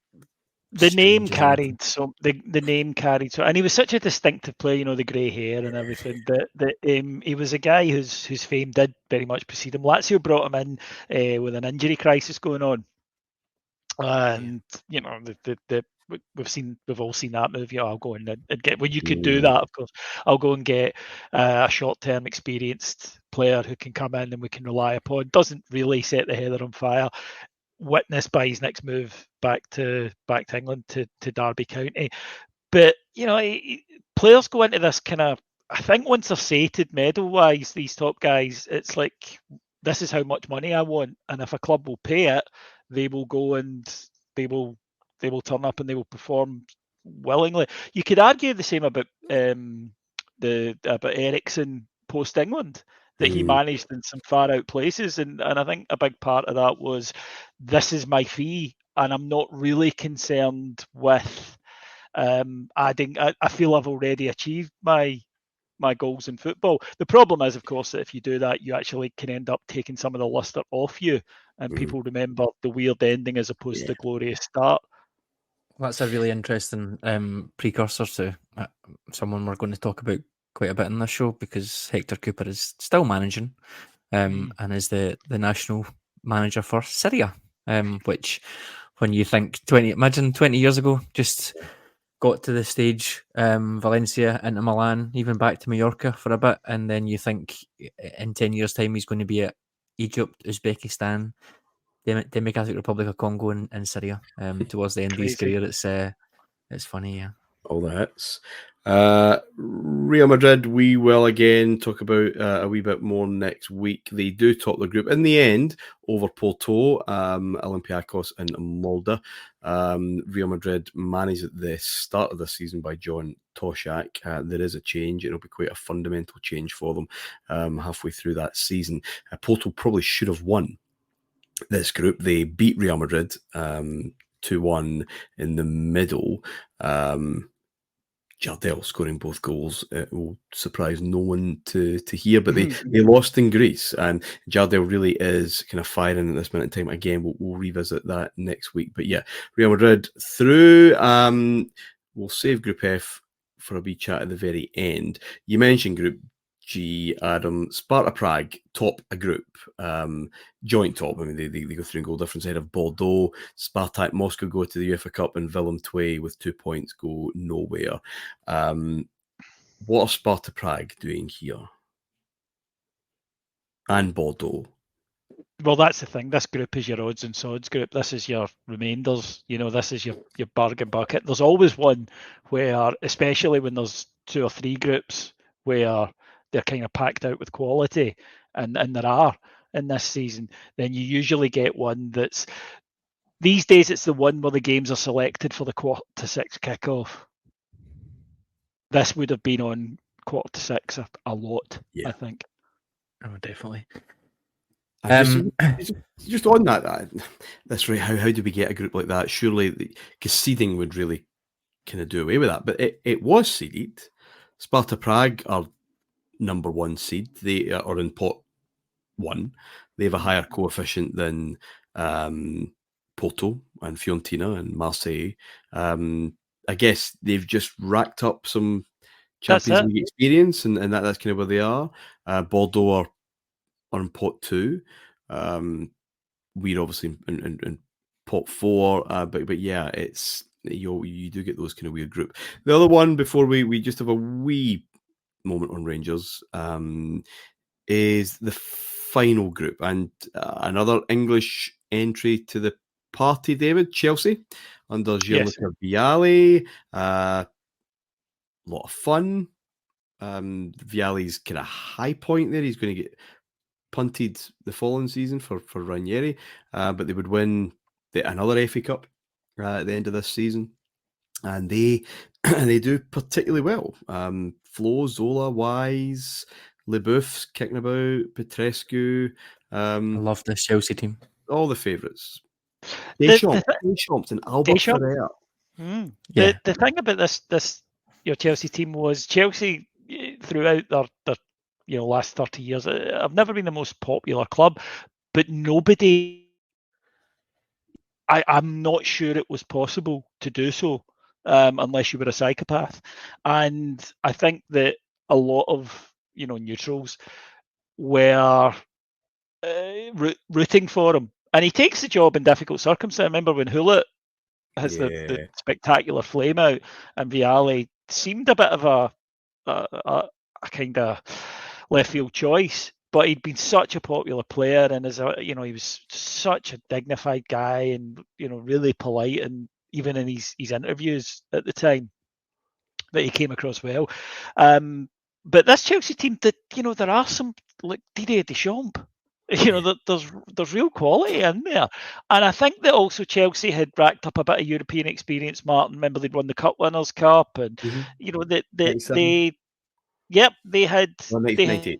the name strange as anything. carried so the name carried so, and he was such a distinctive player, you know, the grey hair and everything. That he was a guy whose fame did very much precede him. Lazio brought him in with an injury crisis going on, and you know we've all seen that movie. I'll go and get, when you could do that, of course. I'll go and get a short-term experienced player who can come in and we can rely upon. Doesn't really set the heather on fire. Witnessed by his next move back to England to Derby County. But you know, players go into this kind of, I think once they're sated medal wise, these top guys, it's like, this is how much money I want, and if a club will pay it, they will go and they will turn up and they will perform willingly. You could argue the same about Ericsson post England, that he managed in some far out places, and I think a big part of that was, this is my fee, and I'm not really concerned with adding. I feel I've already achieved my goals in football. The problem is, of course, that if you do that, you actually can end up taking some of the luster off you, and people remember the weird ending as opposed to the glorious start. That's a really interesting precursor to someone we're going to talk about quite a bit in this show, because Hector Cooper is still managing and is the national manager for Serie A, which, when you think imagine 20 years ago, just got to the stage, Valencia into Milan, even back to Mallorca for a bit, and then you think in 10 years' time he's going to be at Egypt, Uzbekistan, Democratic Republic of Congo, and Syria towards the end of his career. It's funny, yeah. All the hits. Real Madrid, we will again talk about a wee bit more next week. They do top the group in the end over Porto, Olympiacos and Molde. Real Madrid managed at the start of the season by John Toshack. There is a change. It'll be quite a fundamental change for them halfway through that season. Porto probably should have won this group. They beat Real Madrid 2-1 in the middle. Jardel scoring both goals. It will surprise no one to hear, but they lost in Greece, and Jardel really is kind of firing at this minute in time. Again, we'll revisit that next week. But yeah, Real Madrid through. We'll save Group F for a wee chat at the very end. You mentioned Group G, Adam. Sparta Prague top a group, joint top. I mean, they go through in goal difference ahead of Bordeaux. Spartak Moscow go to the UEFA Cup, and Willem II with 2 points go nowhere. What are Sparta Prague doing here? And Bordeaux. Well, that's the thing. This group is your odds and sods group. This is your remainders. You know, this is your bargain bucket. There's always one where, especially when there's 2 or 3 groups, where they're kind of packed out with quality, and there are in this season, then you usually get one that's, these days it's the one where the games are selected for the 1/4-6 kickoff. This would have been on 1/4-6 a lot, I think. Oh, definitely. Just on that, that's right. How do we get a group like that? Surely, because seeding would really kind of do away with that. But it was seeded. Sparta Prague are number 1 seed. They are in pot 1. They have a higher coefficient than Porto and Fiorentina and Marseille. I guess they've just racked up some Champions League experience, and that's kind of where they are. Bordeaux are in pot 2. We're obviously in pot 4, but yeah, it's you do get those kind of weird group. The other one, before we just have a wee moment on Rangers, is the final group, and another English entry to the party, David. Chelsea under Gianluca Vialli. A lot of fun. Vialli's kind of high point there. He's going to get punted the following season for Ranieri, but they would win another FA Cup at the end of this season, and they do particularly well. Flo, Zola, Wise, Leboeuf's kicking about, Petrescu. I love this Chelsea team. All the favourites. Deschamps and Albert Ferrer. The thing about this your Chelsea team was, Chelsea throughout their last 30 years. I've never been the most popular club, but nobody. I'm not sure it was possible to do so unless you were a psychopath. And I think that a lot of neutrals were rooting for him. And he takes the job in difficult circumstances. I remember when Hullet has the spectacular flame out, and Vialli seemed a bit of a kind of left field choice. But he'd been such a popular player, and he was such a dignified guy, and really polite, and even in his interviews at the time, that he came across well. But this Chelsea team, that there are some like Didier Deschamps. There's real quality in there, and I think that also Chelsea had racked up a bit of European experience. Martin, remember they'd won the Cup Winners' Cup, and they had. Well, 98.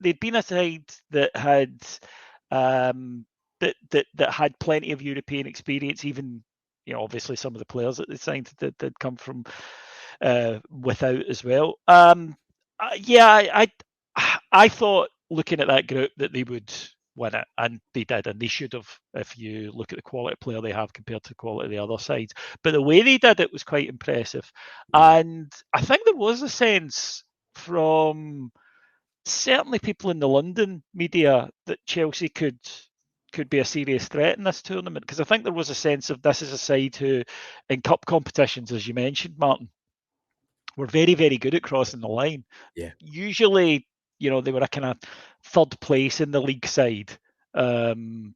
They'd been a side that had that had plenty of European experience. Even obviously some of the players that they signed did come from without as well. I thought, looking at that group, that they would win it, and they did, and they should have, if you look at the quality player they have compared to the quality of the other sides. But the way they did it was quite impressive, and I think there was a sense from certainly people in the London media that Chelsea could be a serious threat in this tournament, because I think there was a sense of this is a side who, in cup competitions, as you mentioned, Martin, were very, very good at crossing the line. Yeah. Usually, they were a kind of third place in the league side. And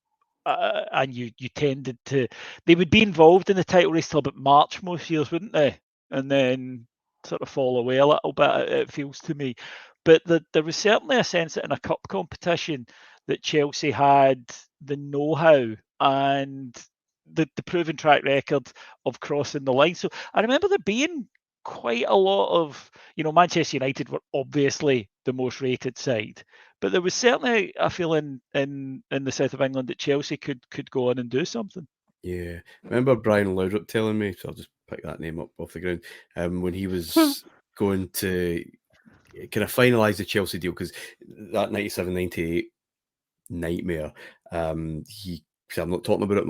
you tended to... They would be involved in the title race till about March most years, wouldn't they? And then sort of fall away a little bit, it feels to me. But there was certainly a sense that in a cup competition that Chelsea had the know-how and the proven track record of crossing the line. So I remember there being quite a lot of, Manchester United were obviously the most rated side, but there was certainly a feeling in the south of England that Chelsea could go on and do something. Yeah, I remember Brian Laudrup telling me, so I'll just pick that name up off the ground, when he was going to kind of finalise the Chelsea deal, because that 97-98 nightmare, he said, I'm not talking about it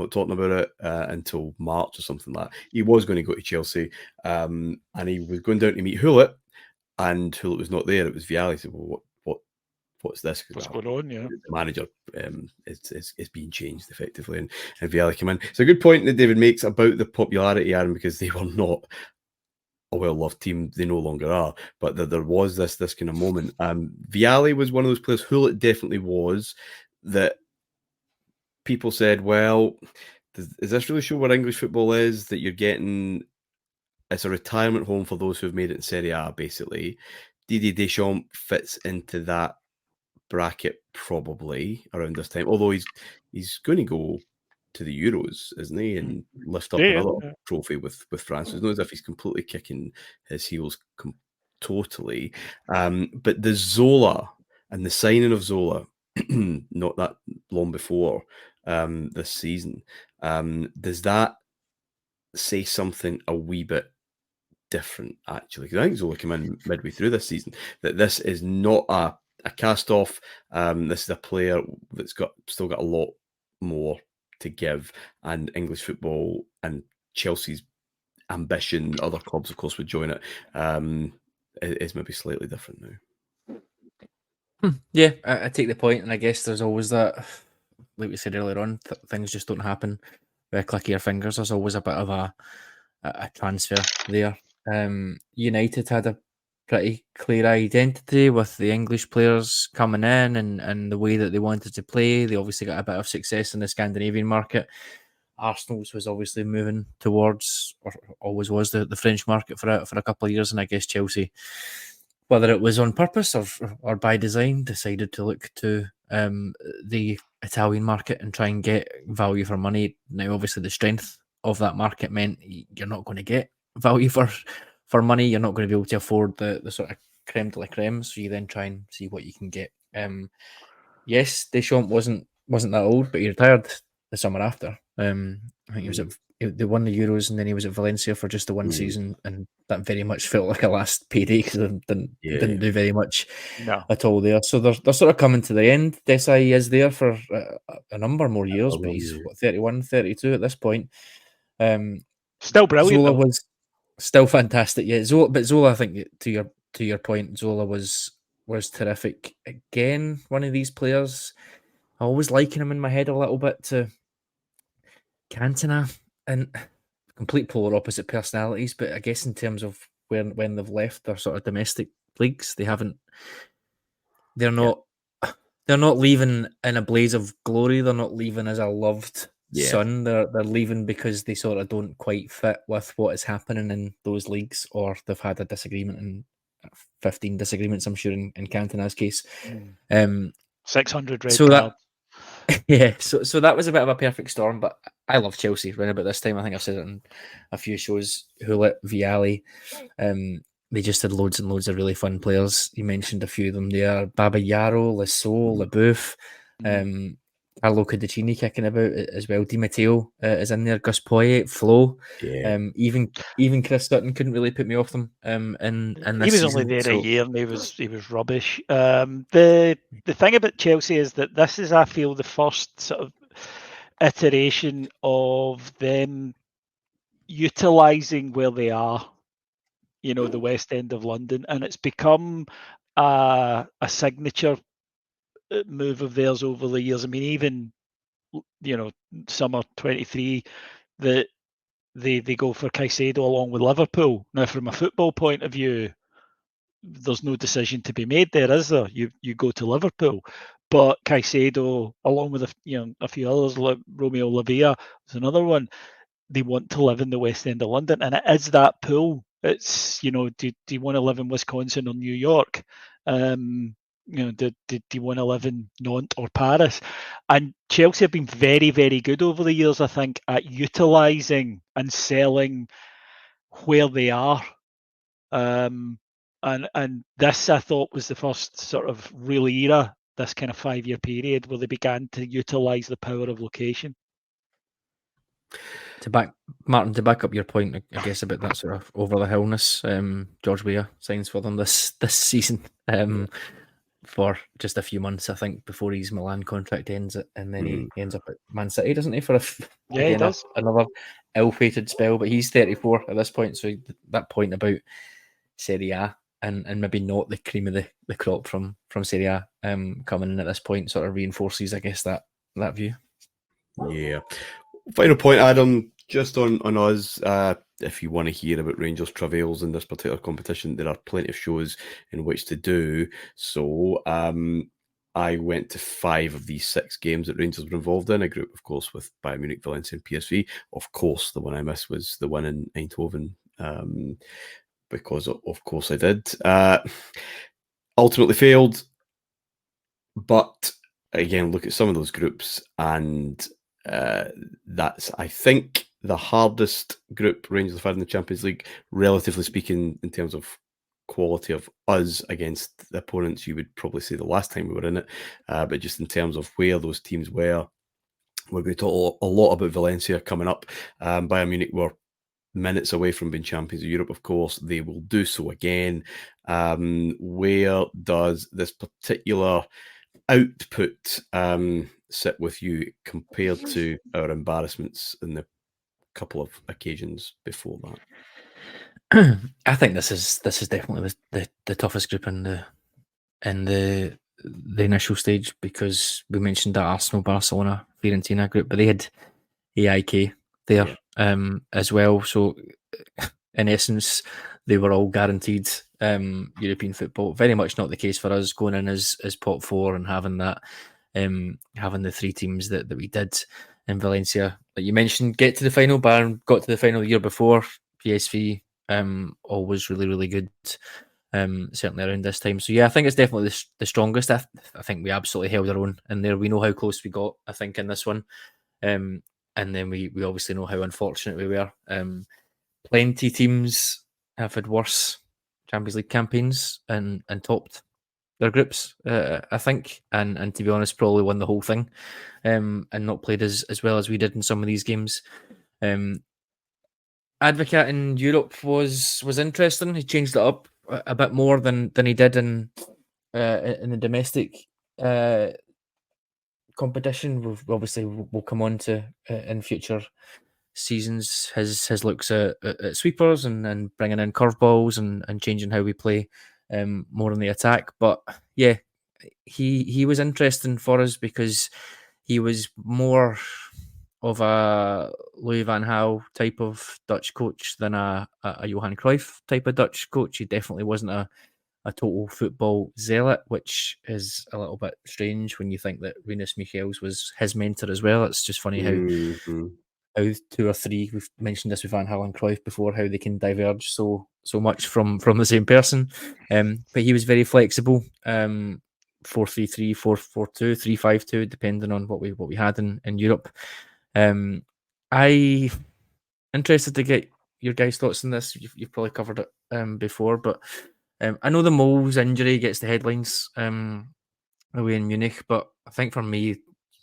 until March or something like that. He was going to go to Chelsea, and he was going down to meet Hullet, and Hullet was not there. It was Vialli. He said, well, what's this? What's going on? Yeah, the manager is being changed effectively, and Vialli came in. It's a good point that David makes about the popularity, Aaron, because they were not a well-loved team. They no longer are, but there was this kind of moment. Vialli was one of those players. Hullet definitely was. That people said, well, does this really show what English football is? That you're getting, it's a retirement home for those who have made it in Serie A, basically. Didier Deschamps fits into that bracket probably around this time, although he's going to go to the Euros, isn't he, and lift up another trophy with France. It's not as if he's completely kicking his heels totally. But the Zola and the signing of Zola, not that long before this season, does that say something a wee bit different, actually? Because I think Zola came in midway through this season, that this is not a cast off. This is a player that's still got a lot more to give, and English football and Chelsea's ambition, other clubs of course would join it, is maybe slightly different now. Yeah, I take the point, and I guess there's always that, like we said earlier on, things just don't happen with a click of your fingers. There's always a bit of a transfer there. United had a pretty clear identity with the English players coming in and the way that they wanted to play. They obviously got a bit of success in the Scandinavian market. Arsenal's was obviously moving towards, or always was, the French market for a couple of years, and I guess Chelsea, whether it was on purpose or by design, decided to look to the Italian market and try and get value for money. Now, obviously, the strength of that market meant you're not going to get value for money. You're not going to be able to afford the sort of creme de la creme, so you then try and see what you can get. Yes, Deschamps wasn't that old, but he retired the summer after. I think he was they won the Euros, and then he was at Valencia for just the one season, and that very much felt like a last payday because they didn't do very much at all there. So they're sort of coming to the end. Desai is there for a number more years, but he's 31, 32 at this point. Still brilliant. Zola was still fantastic. Yeah, Zola, I think to your point, Zola was terrific. Again, one of these players, I always liken him in my head a little bit to Cantona, and complete polar opposite personalities. But I guess in terms of when they've left their sort of domestic leagues, they're not leaving in a blaze of glory. They're not leaving as a loved son. They're leaving because they sort of don't quite fit with what is happening in those leagues, or they've had a disagreement, and 15 disagreements, I'm sure, in Cantona's case. 600 red cards. So that was a bit of a perfect storm, but I love Chelsea around about this time. I think I've said it in a few shows. Hullet, Vialli, they just had loads and loads of really fun players. You mentioned a few of them there: Baba Yaro, Lasso, Leboeuf, Carlo Cudicini kicking about as well. Di Matteo is in there. Gus Poyet, Flo. Even Chris Sutton couldn't really put me off them. And he was only there a year, and he was rubbish. The thing about Chelsea is that this is, I feel, the first sort of iteration of them utilising where they are. The West End of London, and it's become a signature move of theirs over the years. I mean, even summer 23, that they go for Caicedo along with Liverpool. Now, from a football point of view, there's no decision to be made there, is there? You go to Liverpool, but Caicedo along with a few others, like Romeo Lavia is another one. They want to live in the West End of London, and it is that pool. It's do you want to live in Wisconsin or New York? Do you want to live in Nantes or Paris? And Chelsea have been very, very good over the years, I think, at utilising and selling where they are. And this, I thought, was the first sort of real era, this kind of 5-year period, where they began to utilise the power of location. To back up your point, I guess, about that sort of over the hillness, George Weah signs for them this season for just a few months, I think, before his Milan contract ends, and then he ends up at Man City, doesn't he? He does. Another ill-fated spell, but he's 34 at this point, so that point about Serie A and maybe not the cream of the crop from Serie A coming in at this point sort of reinforces, I guess, that view. Yeah. Final point, Adam, just on us. If you want to hear about Rangers' travails in this particular competition, there are plenty of shows in which to do. So I went to 5 of these 6 games that Rangers were involved in. A group, of course, with Bayern Munich, Valencia PSV. Of course, the one I missed was the one in Eindhoven, because of course I did. Ultimately failed. But again, look at some of those groups, and that's, I think, the hardest group Rangers have had in the Champions League, relatively speaking, in terms of quality of us against the opponents. You would probably say the last time we were in it, but just in terms of where those teams were. We're going to talk a lot about Valencia coming up. Bayern Munich were minutes away from being champions of Europe, of course. They will do so again. Where does this particular output sit with you compared to our embarrassments in the couple of occasions before that? I think this is definitely the toughest group in the initial stage, because we mentioned that Arsenal, Barcelona, Fiorentina group, but they had AIK there as well. So in essence, they were all guaranteed European football. Very much not the case for us going in as pot 4 and having that. Having the 3 teams that we did in Valencia, like you mentioned, get to the final. Bayern got to the final the year before. PSV, always really, really good, certainly around this time. So yeah, I think it's definitely the strongest. I think we absolutely held our own in there. We know how close we got, I think, in this one, and then we obviously know how unfortunate we were. Plenty teams have had worse Champions League campaigns and topped their groups, I think, and to be honest, probably won the whole thing, and not played as well as we did in some of these games. Advocate in Europe was interesting. He changed it up a bit more than he did in the domestic competition. We'll come on to in future seasons his looks at sweepers and bringing in curveballs and changing how we play more in the attack. But yeah, he was interesting for us because he was more of a Louis van Gaal type of Dutch coach than a Johan Cruyff type of Dutch coach. He definitely wasn't a total football zealot, which is a little bit strange when you think that Rinus Michels was his mentor as well. It's just funny how two or three, we've mentioned this with Van Gaal and Cruyff before, how they can diverge so much from the same person. But he was very flexible. 4-3-3, 4-4-2, 3-5-2, depending on what we had in Europe. I interested to get your guys' thoughts on this. You've probably covered it before, but I know the Moles injury gets the headlines away in Munich, but I think for me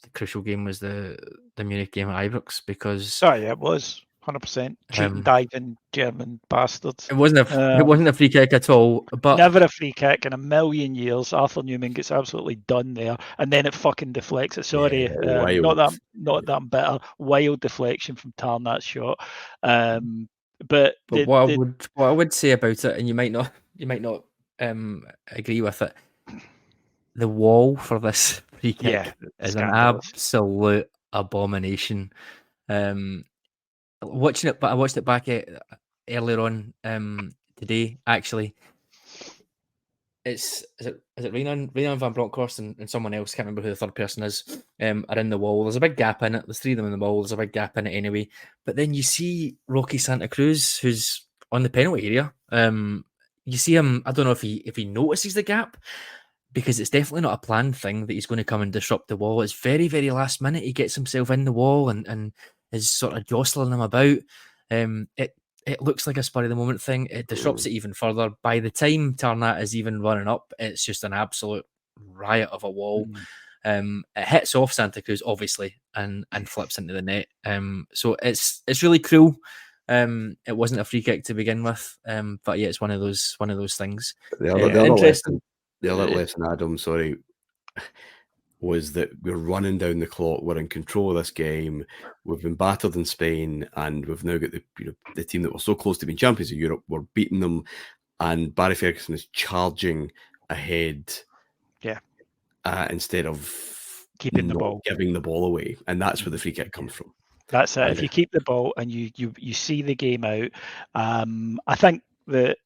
the crucial game was the Munich game at Ibrox because it was 100% cheating, diving German bastards. It wasn't a free kick at all. But never a free kick in a million years. Arthur Newman gets absolutely done there, and then it fucking deflects it. Sorry, not that bitter. Wild deflection from Tarnat's shot. But what I would say about it, and you might not agree with it. The wall for this free kick is an absolute abomination. Watching it, but I watched it back earlier on today. Actually, is it Reynan van Bronckhorst and someone else, can't remember who the third person is, are in the wall. There's a big gap in it. There's three of them in the wall. There's a big gap in it anyway. But then you see Rocky Santa Cruz, who's on the penalty area. You see him. I don't know if he notices the gap, because it's definitely not a planned thing that he's going to come and disrupt the wall. It's very, very last minute. He gets himself in the wall and is sort of jostling him about. It looks like a spur of the moment thing. It disrupts it even further. By the time Tarnat is even running up, it's just an absolute riot of a wall. It hits off Santa Cruz, obviously, and flips into the net. So it's really cruel. It wasn't a free kick to begin with, but yeah, it's one of those things. The other lesson, Adam, was that we're running down the clock. We're in control of this game. We've been battered in Spain, and we've now got the team that were so close to being champions of Europe. We're beating them, and Barry Ferguson is charging ahead, instead of keeping the ball, giving the ball away, and that's where the free kick comes from. That's it. If you keep the ball and you see the game out, I think that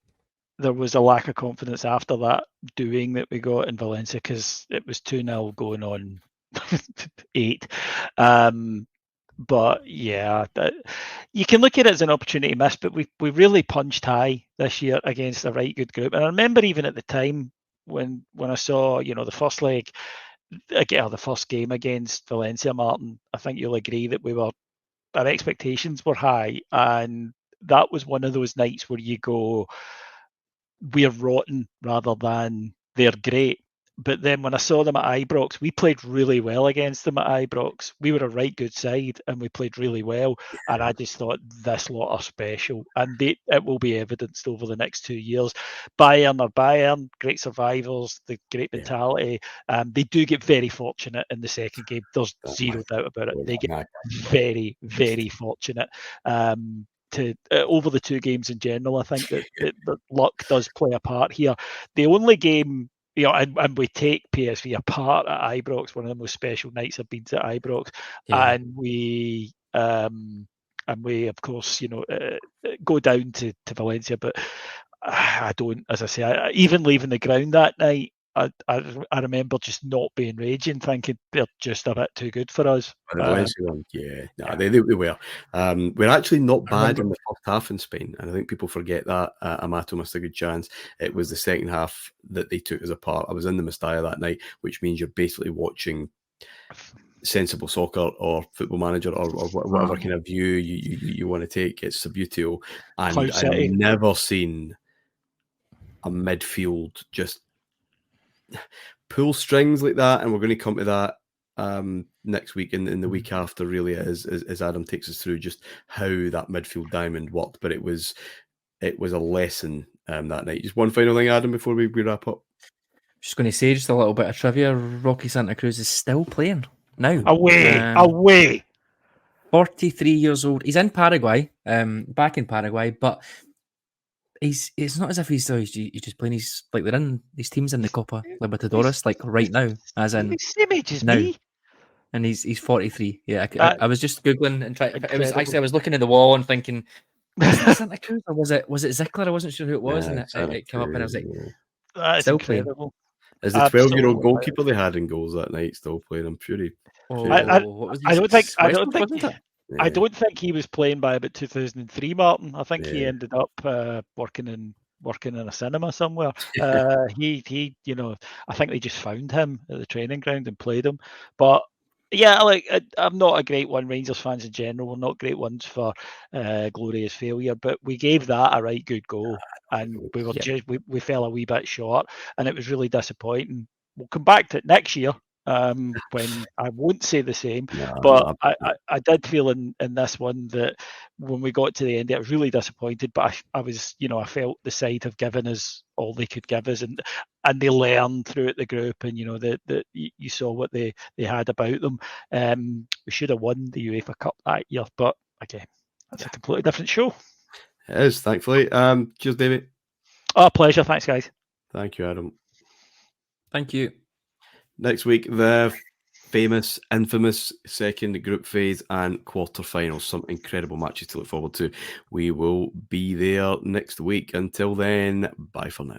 there was a lack of confidence after that doing that we got in Valencia, because it was 2-0 going on 8. But yeah, you can look at it as an opportunity missed, but we really punched high this year against a right good group. And I remember even at the time when I saw, the first leg, again, the first game against Valencia, Martin, I think you'll agree that our expectations were high, and that was one of those nights where you go, we're rotten rather than they're great. But then when I saw them at Ibrox, we played really well against them at Ibrox. We were a right good side and we played really well. And I just thought, this lot are special. And it will be evidenced over the next 2 years. Bayern are Bayern, great survivors, the great mentality. They do get very fortunate in the second game. There's zero doubt about it. They get very, very fortunate. Over the 2 games in general, I think that luck does play a part here. The only game, and we take PSV apart at Ibrox, one of the most special nights I've been to at Ibrox, and we of course, go down to Valencia, but I don't, as I say, even leaving the ground that night, I remember just not being raging, thinking they're just a bit too good for us. They were. We're actually not bad in the first half in Spain, and I think people forget that. Amato missed a good chance. It was the second half that they took us apart. I was in the Mestalla that night, which means you're basically watching sensible soccer or Football Manager or whatever kind of view you want to take. It's Subutio, and I've never seen a midfield just pull strings like that, and we're going to come to that next week and the week after, really, as Adam takes us through just how that midfield diamond worked. But it was a lesson that night. Just one final thing, Adam, before we wrap up. Just going to say just a little bit of trivia. Rocky Santa Cruz is still playing now. Away. 43 years old. He's in Paraguay, back in Paraguay, but it's not as if he's just playing. He's like they're in these teams in the Copa Libertadores, like right now, as in same age as now. me. And he's 43. Yeah, I was just googling and trying. It was actually I was looking at the wall and thinking, was that Santa Cruz or was it Zickler? I wasn't sure who it was, and it came up and I was like, that's still incredible. playing. Is the 12-year-old goalkeeper they had in goals that night still playing? I'm sure he. I don't think he was playing by about 2003, Martin. I think he ended up working in a cinema somewhere. He I think they just found him at the training ground and played him. But yeah, I'm not a great one. Rangers fans in general, we're not great ones for glorious failure, but we gave that a right good go, and we were we fell a wee bit short, and it was really disappointing. We'll come back to it next year. When I won't say the same, but I did feel in this one that when we got to the end, I was really disappointed. But I was, I felt the side have given us all they could give us, and they learned throughout the group, and that you saw what they had about them. We should have won the UEFA Cup that year, but again, that's a completely different show. It is, thankfully. Cheers, David. Oh, pleasure. Thanks, guys. Thank you, Adam. Thank you. Next week, the famous, infamous second group phase and quarterfinals. Some incredible matches to look forward to. We will be there next week. Until then, bye for now.